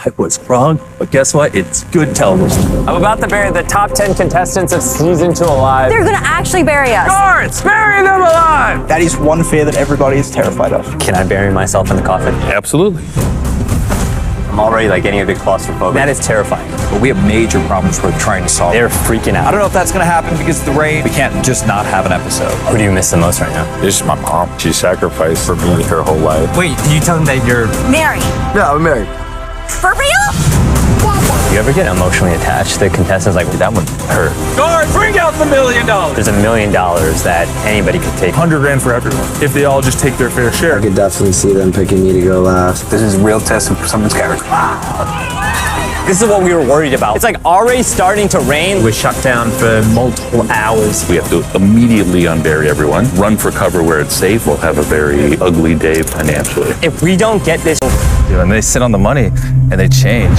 I was wrong, but guess what? It's good television. I'm about to bury the top 10 contestants of season 2 alive. They're gonna actually bury us. Guards, bury them alive! That is one fear that everybody is terrified of. Can I bury myself in the coffin? Absolutely. I'm already getting a bit claustrophobic. That is terrifying. But we have major problems we're trying to solve. They're freaking out. I don't know if that's gonna happen because of the rain. We can't just not have an episode. Who do you miss the most right now? This is my mom. She sacrificed for me her whole life. Wait, did you tell them that you're Married. Yeah, I'm married. For real? You ever get emotionally attached to contestants? That would hurt. Guard, bring out the $1 million! There's $1 million that anybody could take. 100 grand for everyone if they all just take their fair share. I could definitely see them picking me to go last. This is a real test of someone's character. This is what we were worried about. It's already starting to rain. We're shut down for multiple hours. We have to immediately unbury everyone, run for cover where it's safe. We'll have a very ugly day financially. If we don't get this, Dude, and they sit on the money and they change.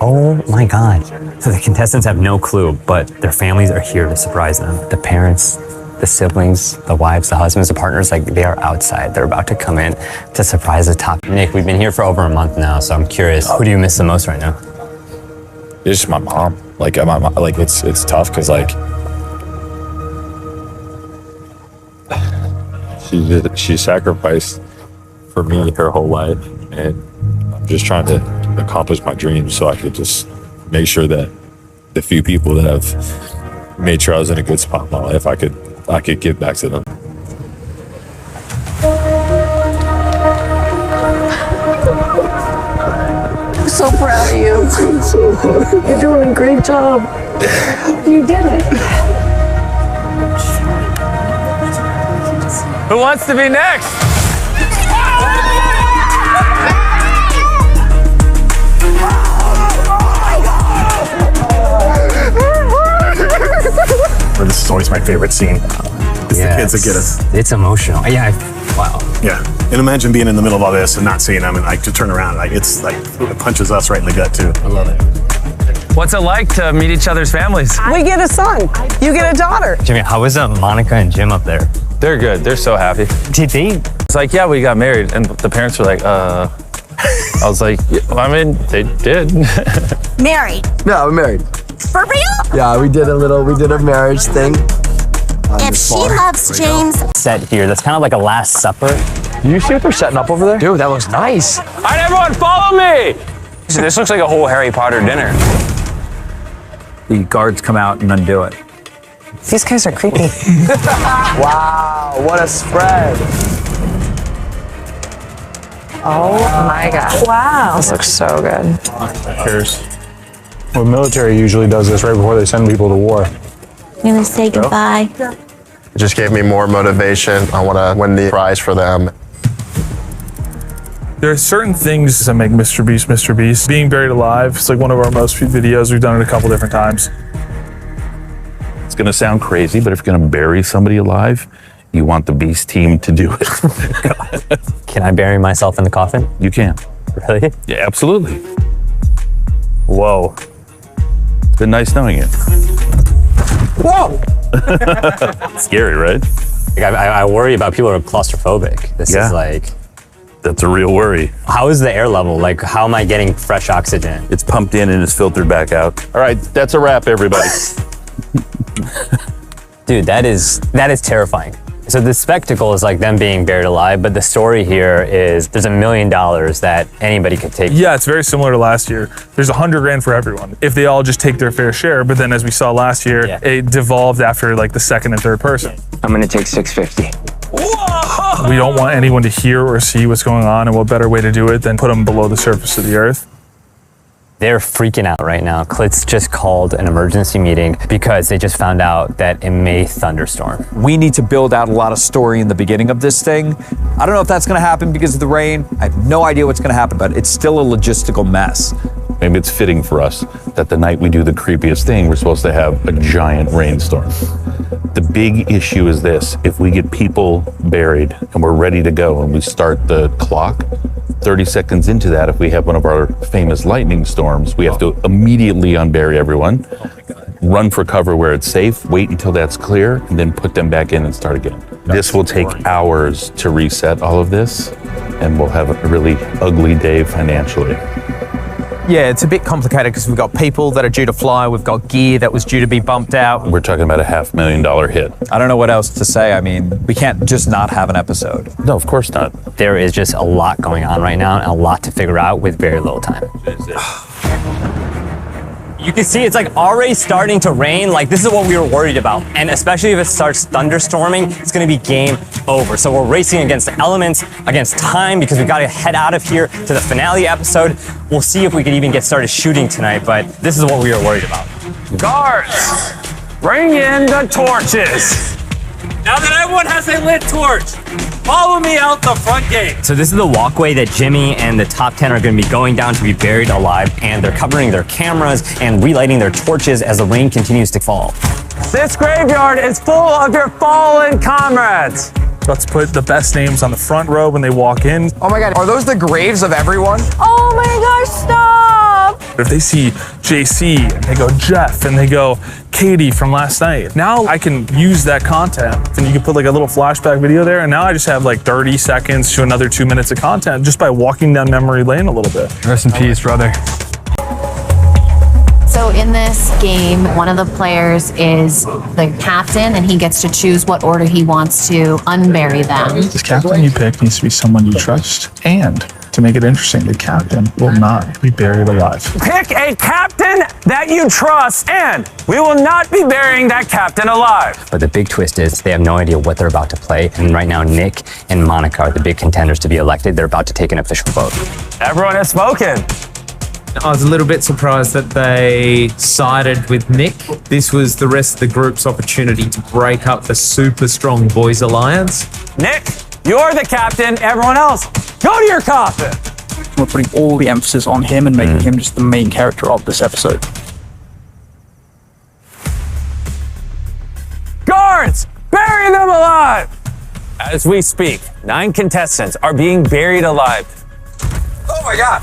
oh my God. So the contestants have no clue, but their families are here to surprise them. The parents, the siblings, the wives, the husbands, the partners, they are outside. They're about to come in to surprise the top. Nick, we've been here for over a month now, so I'm curious, who do you miss the most right now? It's just my mom. It's tough because she sacrificed for me her whole life, and I'm just trying to accomplish my dreams so I could just make sure that the few people that have made sure I was in a good spot in my life, I could give back to them. I'm so proud of you. It's so hard. You're doing a great job. You did it. Who wants to be next? This is always my favorite scene. It's the kids that get us. It's emotional. Yeah. Wow. Yeah. And imagine being in the middle of all this and not seeing them and to turn around. It punches us right in the gut too. I love it. What's it like to meet each other's families? We get a son. You get a daughter. Jimmy, how is Monica and Jim up there? They're good. They're so happy. Did they? It's yeah, we got married. And the parents were I was they did. Married. Yeah, I'm married. For real? Yeah, we did a marriage thing. If she loves James. Set here. That's kind of like a Last Supper. You see what they're setting up over there? Dude, that looks nice. All right, everyone, follow me. So this looks like a whole Harry Potter dinner. The guards come out and undo it. These guys are creepy. Wow, what a spread. Oh my God. Wow. This looks so good. Cheers. Well, military usually does this right before they send people to war. You gonna say goodbye? It just gave me more motivation. I want to win the prize for them. There are certain things that make Mr. Beast Mr. Beast. Being buried alive, it's one of our most viewed videos. We've done it a couple different times. It's going to sound crazy, but if you're going to bury somebody alive, you want the Beast team to do it. Can I bury myself in the coffin? You can. Really? Yeah, absolutely. Whoa. It's been nice knowing you. Whoa! Scary, right? I worry about people who are claustrophobic. This is That's a real worry. how is the air level? How am I getting fresh oxygen? It's pumped in and it's filtered back out. All right, that's a wrap, everybody. Dude, that is terrifying. So the spectacle is them being buried alive, but the story here is there's $1 million that anybody could take. Yeah, it's very similar to last year. There's 100 grand for everyone if they all just take their fair share. But then, as we saw last year, it devolved after the second and third person. I'm gonna take 650. We don't want anyone to hear or see what's going on, and what better way to do it than put them below the surface of the earth? They're freaking out right now. Klitz just called an emergency meeting because they just found out that it may thunderstorm. We need to build out a lot of story in the beginning of this thing. I don't know if that's going to happen because of the rain. I have no idea what's going to happen, but it's still a logistical mess. Maybe it's fitting for us that the night we do the creepiest thing, we're supposed to have a giant rainstorm. The big issue is this: if we get people buried and we're ready to go and we start the clock, 30 seconds into that, if we have one of our famous lightning storms, we have to immediately unbury everyone, run for cover where it's safe, wait until that's clear, and then put them back in and start again. This will take hours to reset all of this, and we'll have a really ugly day financially. Yeah, it's a bit complicated because we've got people that are due to fly, we've got gear that was due to be bumped out. We're talking about a $500,000 hit. I don't know what else to say. I mean, we can't just not have an episode. No, of course not. There is just a lot going on right now and a lot to figure out with very little time. You can see it's like already starting to rain. Like this is what we were worried about. And especially if it starts thunderstorming, it's gonna be game over. So we're racing against the elements, against time, because we gotta head out of here to the finale episode. We'll see if we can even get started shooting tonight, but this is what we were worried about. Guards, bring in the torches. Now that everyone has a lit torch, follow me out the front gate. So this is the walkway that Jimmy and the top 10 are gonna be going down to be buried alive, and they're covering their cameras and relighting their torches as the rain continues to fall. This graveyard is full of your fallen comrades. Let's put the best names on the front row when they walk in. Oh my God, are those the graves of everyone? Oh my gosh, stop! If they see JC and they go Jeff and they go Katie from last night, now I can use that content. And you can put like a little flashback video there, and now I just have like 30 seconds to another 2 minutes of content just by walking down memory lane a little bit. Rest in peace, brother. So in this game, one of the players is the captain, and he gets to choose what order he wants to unbury them. This captain you pick needs to be someone you trust, and to make it interesting, the captain will not be buried alive. Pick a captain that you trust, and we will not be burying that captain alive. But the big twist is they have no idea what they're about to play. And right now, Nick and Monica are the big contenders to be elected. They're about to take an official vote. Everyone has spoken. I was a little bit surprised that they sided with Nick. This was the rest of the group's opportunity to break up the super strong boys alliance. Nick, you're the captain. Everyone else, go to your coffin. We're putting all the emphasis on him and making him just the main character of this episode. Guards, bury them alive. As we speak, 9 contestants are being buried alive. Oh my God.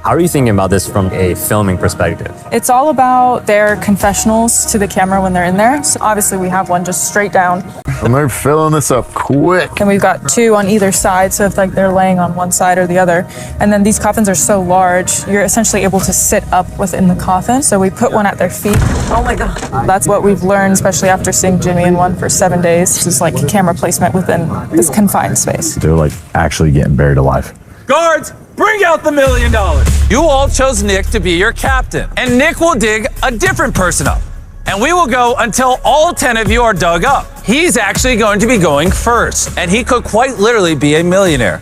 How are you thinking about this from a filming perspective? It's all about their confessionals to the camera when they're in there. So obviously we have one just straight down. And they're filling this up quick. And we've got 2 on either side, so if like they're laying on one side or the other. And then these coffins are so large, you're essentially able to sit up within the coffin. So we put one at their feet. Oh my God. That's what we've learned, especially after seeing Jimmy in one for 7 days. Is like camera placement within this confined space. They're like actually getting buried alive. Guards, bring out the $1 million. You all chose Nick to be your captain, and Nick will dig a different person up. And we will go until all 10 of you are dug up. He's actually going to be going first, and he could quite literally be a millionaire.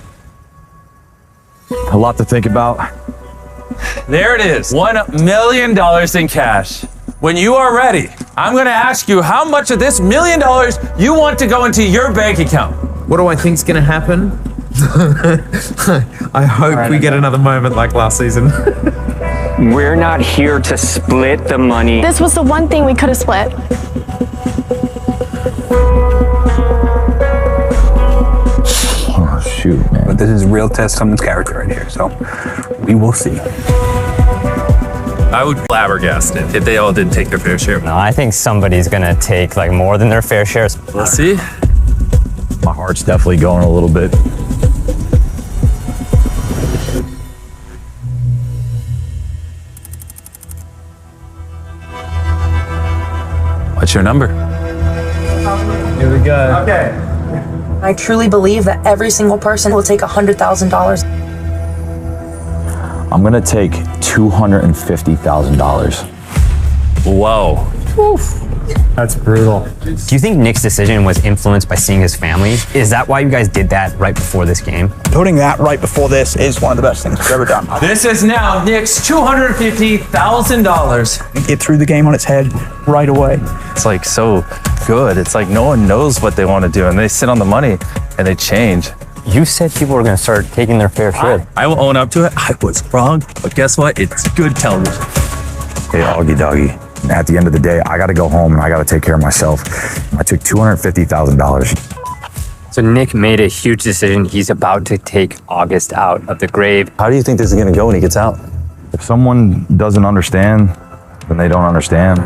A lot to think about. There it is, $1 million in cash. When you are ready, I'm going to ask you how much of this $1 million you want to go into your bank account. What do I think's gonna happen? I hope we get another moment like last season. We're not here to split the money. This was the one thing we could have split. Oh, shoot, man. But this is real test someone's character right here, so we will see. I would flabbergasted if they all didn't take their fair share. No, I think somebody's gonna take like more than their fair share. We'll see. My heart's definitely going a little bit. What's your number? Here we go. Okay. I truly believe that every single person will take $100,000. I'm gonna take $250,000. Whoa. Oof. That's brutal. Do you think Nick's decision was influenced by seeing his family? Is that why you guys did that right before this game? Putting that right before this is one of the best things we've ever done. This is now Nick's $250,000. Get through the game on its head right away. It's like so good. It's like no one knows what they want to do, and they sit on the money and they change. You said people were going to start taking their fair share. I will own up to it. I was wrong, but guess what? It's good television. Hey, Augie Doggy. At the end of the day, I gotta go home and I gotta take care of myself. I took $250,000. So Nick made a huge decision. He's about to take August out of the grave. How do you think this is gonna go when he gets out? If someone doesn't understand, then they don't understand.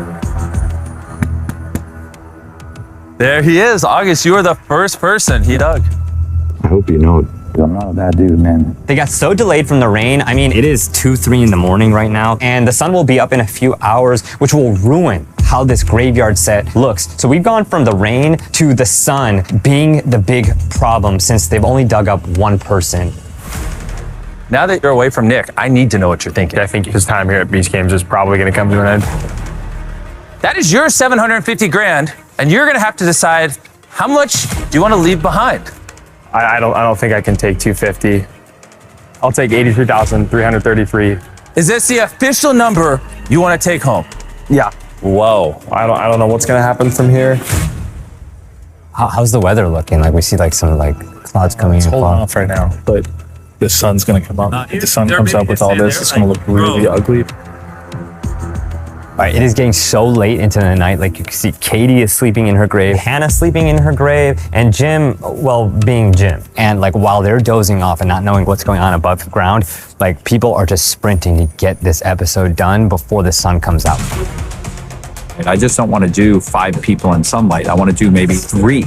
There he is. August, you are the first person he dug. I hope you know I'm not a bad dude, man. They got so delayed from the rain. I mean, it is 2, 3 in the morning right now, and the sun will be up in a few hours, which will ruin how this graveyard set looks. So we've gone from the rain to the sun being the big problem since they've only dug up one person. Now that you're away from Nick, I need to know what you're thinking. I think his time here at Beach Games is probably going to come to an end. That is your 750 grand, and you're gonna have to decide how much do you want to leave behind. I don't think I can take 250. I'll take 83,333. Is this the official number you want to take home? Yeah. Whoa. I don't know what's gonna happen from here. How's the weather looking? Like we see like some like clouds coming in. It's holding off right now, but the sun's gonna come up. If the sun comes up with all this, it's gonna look really ugly. All right, it is getting so late into the night. Like you can see Katie is sleeping in her grave, Hannah sleeping in her grave, and Jim, well, being Jim. And like while they're dozing off and not knowing what's going on above ground, like people are just sprinting to get this episode done before the sun comes out. And I just don't want to do 5 people in sunlight. I want to do maybe 3.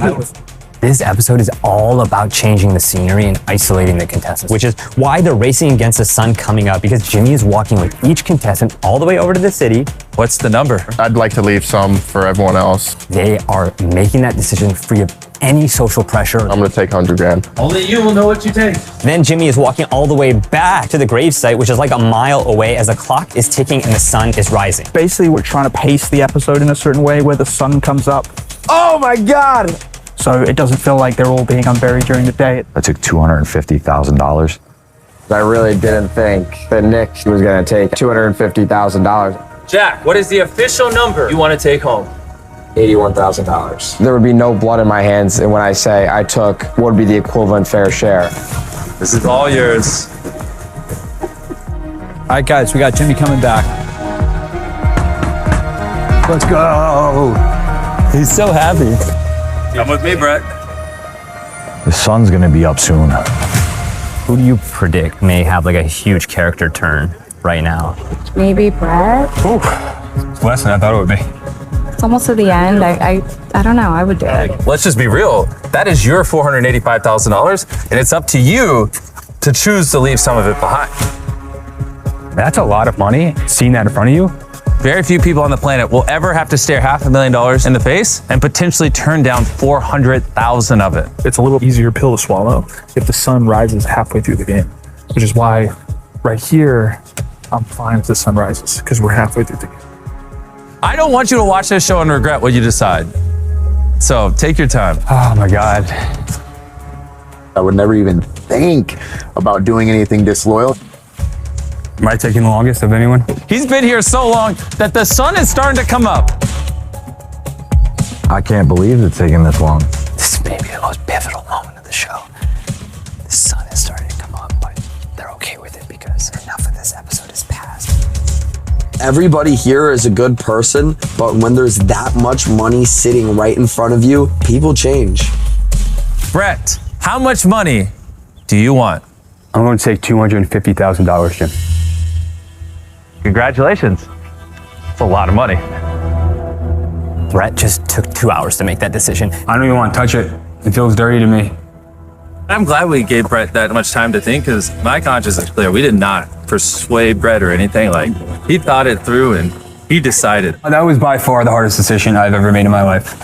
This episode is all about changing the scenery and isolating the contestants, which is why they're racing against the sun coming up, because Jimmy is walking with each contestant all the way over to the city. What's the number? I'd like to leave some for everyone else. They are making that decision free of any social pressure. I'm gonna take 100 grand. Only you will know what you take. Then Jimmy is walking all the way back to the gravesite, which is like a mile away as the clock is ticking and the sun is rising. Basically, we're trying to pace the episode in a certain way where the sun comes up. Oh my God! So it doesn't feel like they're all being unburied during the day. I took $250,000. I really didn't think that Nick was gonna take $250,000. Jack, what is the official number you want to take home? $81,000. There would be no blood in my hands, and when I say I took what would be the equivalent fair share. This is all yours. All right, guys, we got Jimmy coming back. Let's go! He's so happy. Come with me, Brett. The sun's gonna be up soon. Who do you predict may have like a huge character turn right now? Maybe Brett? It's less than I thought it would be. It's almost to the end. I don't know. I would do it. Let's just be real. That is your $485,000, and it's up to you to choose to leave some of it behind. That's a lot of money. Seeing that in front of you. Very few people on the planet will ever have to stare $500,000 in the face and potentially turn down $400,000 of it. It's a little easier pill to swallow if the sun rises halfway through the game, which is why right here, I'm fine if the sun rises because we're halfway through the game. I don't want you to watch this show and regret what you decide. So take your time. Oh my God. I would never even think about doing anything disloyal. Am I taking the longest of anyone? He's been here so long that the sun is starting to come up. I can't believe it's taking this long. This may be the most pivotal moment of the show. The sun is starting to come up, but they're okay with it because enough of this episode is past. Everybody here is a good person, but when there's that much money sitting right in front of you, people change. Brett, how much money do you want? I'm going to take $250,000, Jim. Congratulations. It's a lot of money. Brett just took 2 hours to make that decision. I don't even want to touch it. It feels dirty to me. I'm glad we gave Brett that much time to think, because my conscience is clear. We did not persuade Brett or anything. Like, he thought it through and he decided. That was by far the hardest decision I've ever made in my life.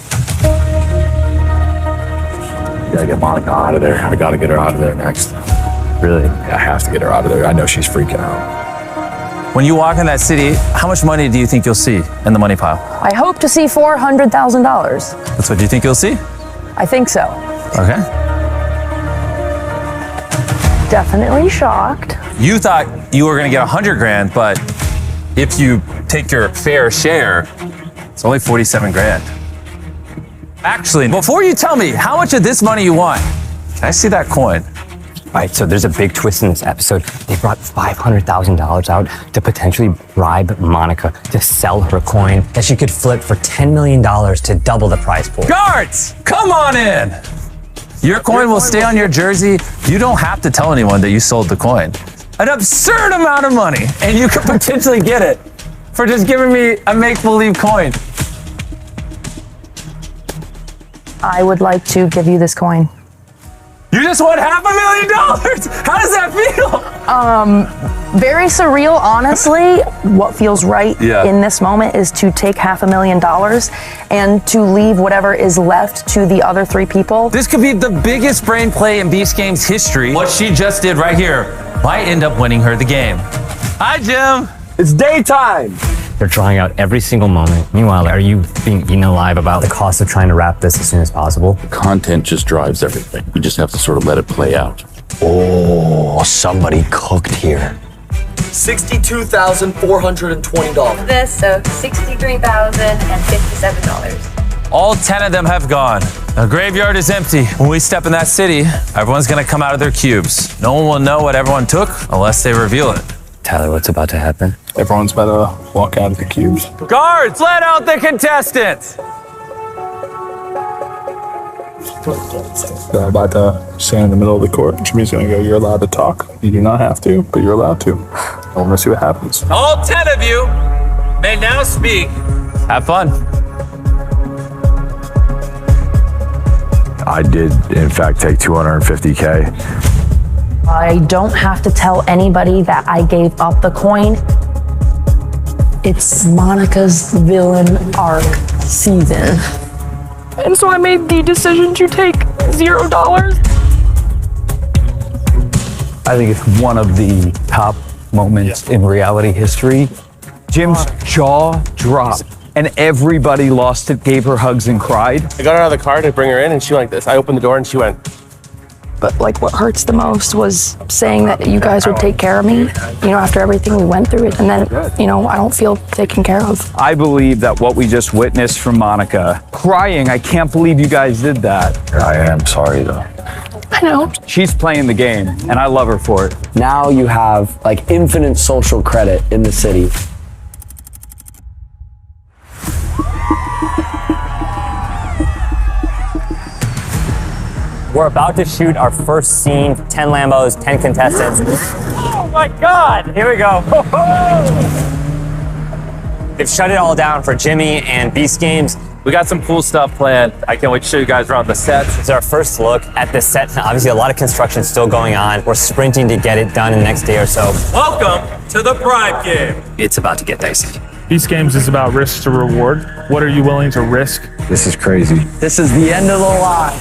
I gotta get Monica out of there. I gotta get her out of there next. Really? I have to get her out of there. I know she's freaking out. When you walk in that city, how much money do you think you'll see in the money pile? I hope to see $400,000. That's what you think you'll see? I think so. Okay. Definitely shocked. You thought you were gonna get 100 grand, but if you take your fair share, it's only 47 grand. Actually, before you tell me how much of this money you want, can I see that coin? All right, so there's a big twist in this episode. They brought $500,000 out to potentially bribe Monica to sell her coin that she could flip for $10 million to double the prize pool. Guards, come on in. Your coin will stay on your jersey. You don't have to tell anyone that you sold the coin. an absurd amount of money, and you could potentially get it for just giving me a make-believe coin. I would like to give you this coin. You just won $500,000. How does that feel? Very surreal, honestly. What feels right in this moment is to take $500,000 and to leave whatever is left to the other 3 people. This could be the biggest brain play in Beast Games history. What she just did right here might end up winning her the game. Hi, Jim. It's daytime. They're drawing out every single moment. Meanwhile, are you being eaten alive about the cost of trying to wrap this as soon as possible? Content just drives everything. You just have to sort of let it play out. Oh, somebody cooked here. $62,420. This, so $63,057. All 10 of them have gone. The graveyard is empty. When we step in that city, everyone's gonna come out of their cubes. No one will know what everyone took unless they reveal it. Tyler, what's about to happen? Everyone's about to walk out of the cubes. Guards, let out the contestants! They're about to stand in the middle of the court. Jimmy's gonna go, you're allowed to talk. You do not have to, but you're allowed to. I want to see what happens. All 10 of you may now speak. Have fun. I did, in fact, take $250K. I don't have to tell anybody that I gave up the coin. It's Monica's villain arc season. And so I made the decision to take $0. I think it's one of the top moments in reality history. Jim's jaw dropped and everybody lost it, gave her hugs and cried. I got her out of the car to bring her in and she went like this. I opened the door and she went. But like what hurts the most was saying that you guys would take care of me, after everything we went through. And then, I don't feel taken care of. I believe that what we just witnessed from Monica, crying, I can't believe you guys did that. I am sorry, though. I know. She's playing the game, and I love her for it. Now you have infinite social credit in the city. We're about to shoot our first scene, 10 Lambos, 10 contestants. Oh my God, here we go. They've shut it all down for Jimmy and Beast Games. We got some cool stuff planned. I can't wait to show you guys around the sets. This is our first look at the set. Obviously, a lot of construction still going on. We're sprinting to get it done in the next day or so. Welcome to the Bribe Game. It's about to get dicey. Beast Games is about risk to reward. What are you willing to risk? This is crazy. This is the end of the line.